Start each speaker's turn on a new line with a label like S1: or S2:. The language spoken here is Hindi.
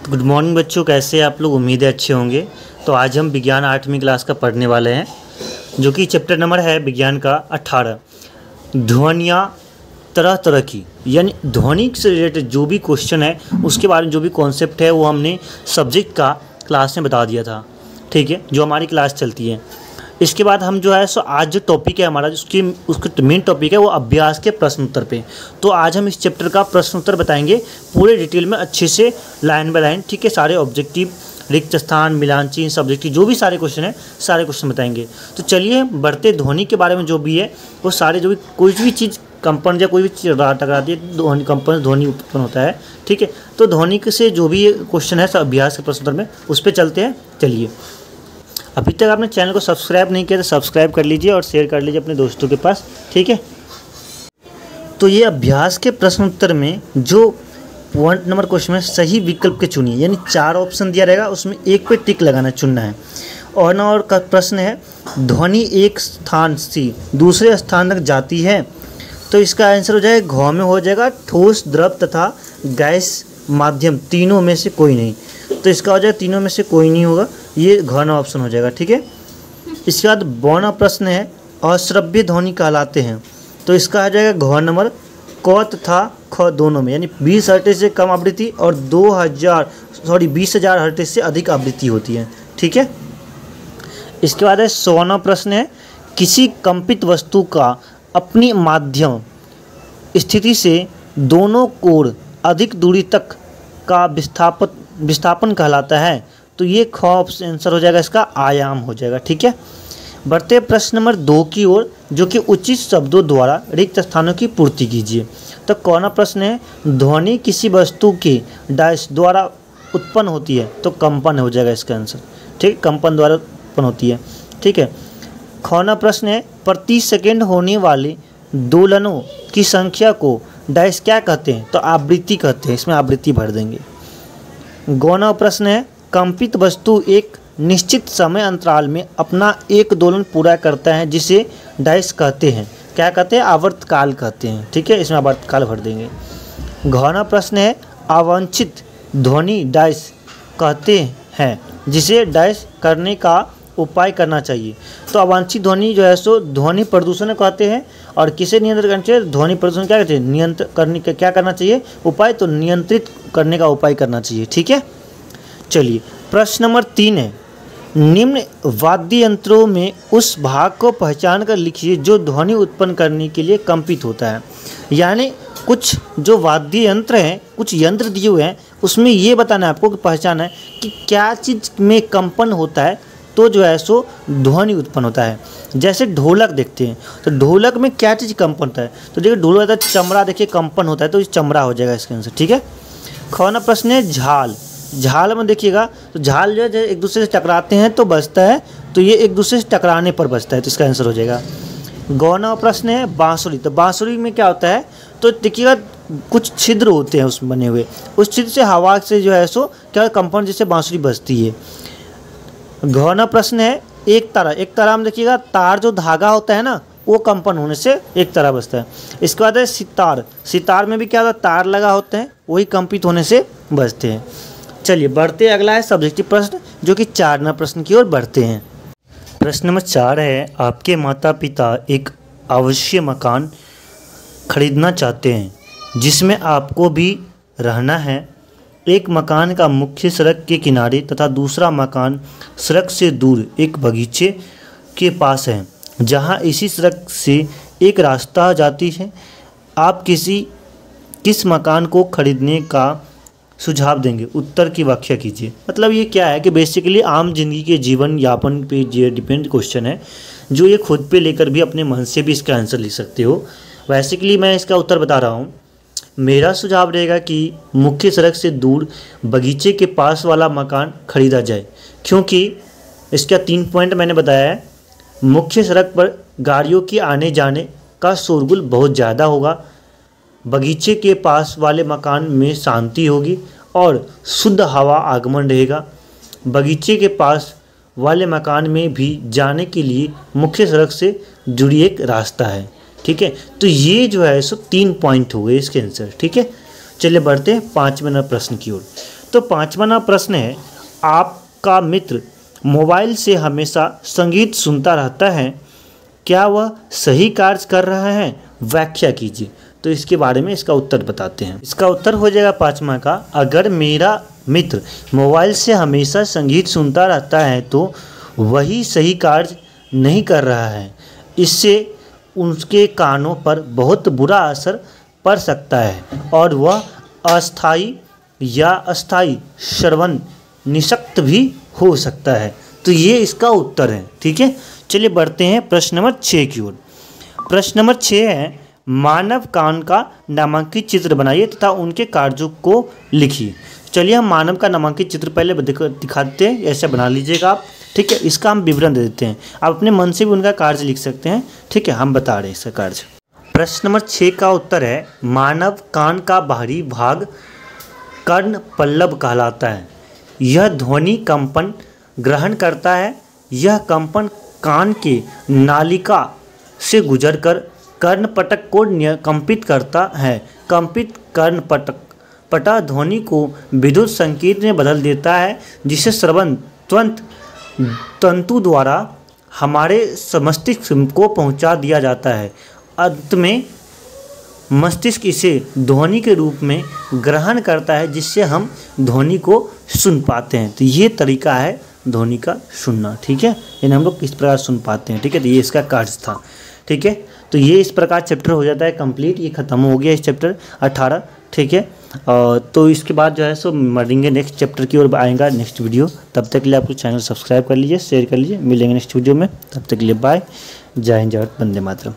S1: गुड मॉर्निंग बच्चों, कैसे हैं आप लोग। उम्मीद है अच्छे होंगे। तो आज हम विज्ञान 8वीं क्लास का पढ़ने वाले हैं, जो कि चैप्टर नंबर है विज्ञान का 18। ध्वनियाँ तरह तरह की, यानी ध्वनि से रिलेटेड जो भी क्वेश्चन है उसके बारे में जो भी कॉन्सेप्ट है वो हमने सब्जेक्ट का क्लास में बता दिया था, ठीक है, जो हमारी क्लास चलती है। इसके बाद हम जो है सो आज जो टॉपिक है हमारा, उसका मेन टॉपिक है वो अभ्यास के प्रश्न उत्तर पे। तो आज हम इस चैप्टर का प्रश्न उत्तर बताएंगे पूरे डिटेल में, अच्छे से लाइन बाय लाइन, ठीक है। सारे ऑब्जेक्टिव, रिक्त स्थान, मिलान चिन्ह, सब्जेक्टिव, जो भी सारे क्वेश्चन है सारे क्वेश्चन बताएंगे। तो चलिए बढ़ते। ध्वनि के बारे में जो भी है वो सारे, जो भी कोई भी चीज़ कंपन या कोई भी चीज़ टकराती है, ध्वनि कंपन, ध्वनि उत्पन्न होता है, ठीक है। तो ध्वनि से जो भी क्वेश्चन है सब अभ्यास के प्रश्न उत्तर में उस पर चलते हैं। चलिए, अभी तक आपने चैनल को सब्सक्राइब नहीं किया तो सब्सक्राइब कर लीजिए और शेयर कर लीजिए अपने दोस्तों के पास, ठीक है। तो ये अभ्यास के प्रश्न उत्तर में जो पॉइंट नंबर क्वेश्चन में सही विकल्प के चुनिए, यानी 4 ऑप्शन दिया रहेगा, उसमें एक पे टिक लगाना, चुनना है। और का प्रश्न है, ध्वनि एक स्थान से दूसरे स्थान तक जाती है। तो इसका आंसर हो जाएगा घ में हो जाएगा ठोस, द्रव तथा गैस माध्यम, तीनों में से कोई नहीं। तो इसका हो जाएगा तीनों में से कोई नहीं होगा, ये घ ऑप्शन हो जाएगा, ठीक है। इसके बाद बौना प्रश्न है, अश्रव्य ध्वनि कहलाते हैं। तो इसका आ जाएगा घ नंबर, क तथा ख दोनों में, यानी 20 हर्ट्ज से कम आवृत्ति और 20,000 हर्ट्ज से अधिक आवृत्ति होती है, ठीक है। इसके बाद है 100वां प्रश्न है, किसी कंपित वस्तु का अपनी माध्यम स्थिति से दोनों कोण अधिक दूरी तक का विस्थापन कहलाता है। तो ये ख आंसर हो जाएगा, इसका आयाम हो जाएगा, ठीक है। बढ़ते प्रश्न नंबर 2 की ओर, जो कि उचित शब्दों द्वारा रिक्त स्थानों की पूर्ति कीजिए। तो कौन प्रश्न है, ध्वनि किसी वस्तु के डैश द्वारा उत्पन्न होती है। तो कंपन हो जाएगा इसका आंसर, ठीक, कंपन द्वारा उत्पन्न होती है, ठीक है। खौना प्रश्न है, प्रति सेकंड होने वाले दोलनों की संख्या को डैश क्या कहते हैं। तो आवृत्ति कहते हैं, इसमें आवृत्ति भर देंगे। गौना प्रश्न है, कंपित वस्तु एक निश्चित समय अंतराल में अपना एक दोलन पूरा करता है, जिसे डैश कहते हैं। क्या कहते हैं, आवर्तकाल कहते हैं, ठीक है, इसमें आवर्तकाल भर देंगे। घौना प्रश्न है, अवांछित ध्वनि डैश कहते हैं, जिसे डैश करने का उपाय करना चाहिए। तो अवांछित ध्वनि जो है सो ध्वनि प्रदूषण कहते हैं। और किसे नियंत्रित करना चाहिए, ध्वनि प्रदूषण क्या कहते हैं, नियंत्रण करने का क्या करना चाहिए, उपाय, तो नियंत्रित करने का उपाय करना चाहिए, ठीक है। चलिए, प्रश्न नंबर 3 है, निम्न वाद्य यंत्रों में उस भाग को पहचान कर लिखिए जो ध्वनि उत्पन्न करने के लिए कंपित होता है। यानी कुछ जो वाद्य यंत्र हैं, कुछ यंत्र दिए हुए हैं, उसमें ये बताना है आपको कि पहचाना है कि क्या चीज़ में कंपन होता है, तो जो है सो ध्वनि उत्पन्न होता है। जैसे ढोलक देखते हैं, तो ढोलक में क्या चीज़ कंपन होता है। तो देखिए ढोलक होता है, चमड़ा, देखिए कंपन होता है, तो ये चमड़ा हो जाएगा इसके आंसर, ठीक है। खौना प्रश्न है, झाल। झाल में देखिएगा, तो झाल जो है एक दूसरे से टकराते हैं तो बजता है, तो ये एक दूसरे से टकराने पर बजता है, तो इसका आंसर हो जाएगा। गौना प्रश्न है, बांसुरी। तो बांसुरी में क्या होता है, तो देखिएगा कुछ छिद्र होते हैं उसमें बने हुए, उस छिद्र से हवा से जो है सो क्या कंपन, जिससे बांसुरी बजती है। घौना प्रश्न है, एक तारा। एक तारा में देखिएगा तार जो धागा होता है ना, वो कंपन होने से एक तारा बजता है। इसके बाद है सितार। सितार में भी क्या होता है, तार लगा होते हैं, वही कंपित होने से बजते हैं। चलिए बढ़ते, अगला है सब्जेक्टिव प्रश्न, जो कि 4 नंबर प्रश्न की ओर बढ़ते हैं। प्रश्न नंबर 4 है, आपके माता पिता एक आवासीय मकान खरीदना चाहते हैं जिसमें आपको भी रहना है। एक मकान का मुख्य सड़क के किनारे तथा दूसरा मकान सड़क से दूर एक बगीचे के पास है, जहां इसी सड़क से एक रास्ता जाती है। आप किस मकान को खरीदने का सुझाव देंगे, उत्तर की व्याख्या कीजिए। मतलब ये क्या है कि बेसिकली आम जिंदगी के जीवन यापन पे ये डिपेंड क्वेश्चन है, जो ये खुद पे लेकर भी अपने मन से भी इसका आंसर लिख सकते हो। बेसिकली मैं इसका उत्तर बता रहा हूँ। मेरा सुझाव रहेगा कि मुख्य सड़क से दूर बगीचे के पास वाला मकान खरीदा जाए, क्योंकि इसका 3 पॉइंट मैंने बताया है। मुख्य सड़क पर गाड़ियों के आने जाने का शोरगुल बहुत ज़्यादा होगा, बगीचे के पास वाले मकान में शांति होगी और शुद्ध हवा आगमन रहेगा। बगीचे के पास वाले मकान में भी जाने के लिए मुख्य सड़क से जुड़ी एक रास्ता है, ठीक है। तो ये जो है सो 3 पॉइंट हो गए इसके आंसर, ठीक है। चलिए बढ़ते हैं 5वें नंबर प्रश्न की ओर। तो 5वां प्रश्न है, आपका मित्र मोबाइल से हमेशा संगीत सुनता रहता है, क्या वह सही कार्य कर रहा है? व्याख्या कीजिए। तो इसके बारे में इसका उत्तर बताते हैं। इसका उत्तर हो जाएगा 5वां का, अगर मेरा मित्र मोबाइल से हमेशा संगीत सुनता रहता है तो वही सही कार्य नहीं कर रहा है, इससे उसके कानों पर बहुत बुरा असर पड़ सकता है और वह अस्थायी या अस्थायी श्रवण निषक्त भी हो सकता है। तो ये इसका उत्तर है। ठीक है, चलिए बढ़ते हैं प्रश्न नंबर 6 की ओर। प्रश्न नंबर 6 है, मानव कान का नामांकित चित्र बनाइए तथा उनके कार्यों को लिखिए। चलिए हम मानव का नामांकित चित्र पहले दिखाते हैं, ऐसे बना लीजिएगा आप। ठीक है, इसका हम विवरण दे देते हैं, आप अपने मन से भी उनका कार्य लिख सकते हैं। ठीक है, हम बता रहे हैं इसका कार्य। प्रश्न नंबर 6 का उत्तर है, मानव कान का बाहरी भाग कर्ण पल्लव कहलाता है। यह ध्वनि कंपन ग्रहण करता है। यह कंपन कान के नालिका से गुजरकर कर्णपटक को कंपित करता है। कंपित कर्णपटा ध्वनि को विद्युत संकेत में बदल देता है, जिसे श्रवण तंतु द्वारा हमारे मस्तिष्क को पहुंचा दिया जाता है। अंत में मस्तिष्क इसे ध्वनि के रूप में ग्रहण करता है, जिससे हम ध्वनि को सुन पाते हैं। तो ये तरीका है ध्वनि का सुनना। ठीक है, यानी हम लोग किस प्रकार सुन पाते हैं। ठीक है, तो ये इसका कार्य था। ठीक है, तो ये इस प्रकार चैप्टर हो जाता है कंप्लीट। ये खत्म हो गया इस चैप्टर 18। ठीक है, तो इसके बाद जो है सो मरेंगे नेक्स्ट चैप्टर की ओर आएगा नेक्स्ट वीडियो। तब तक के लिए आपको चैनल सब्सक्राइब कर लीजिए, शेयर कर लीजिए। मिलेंगे नेक्स्ट वीडियो में, तब तक के लिए बाय। जय हिंद, जय भारत, वंदे मातरम।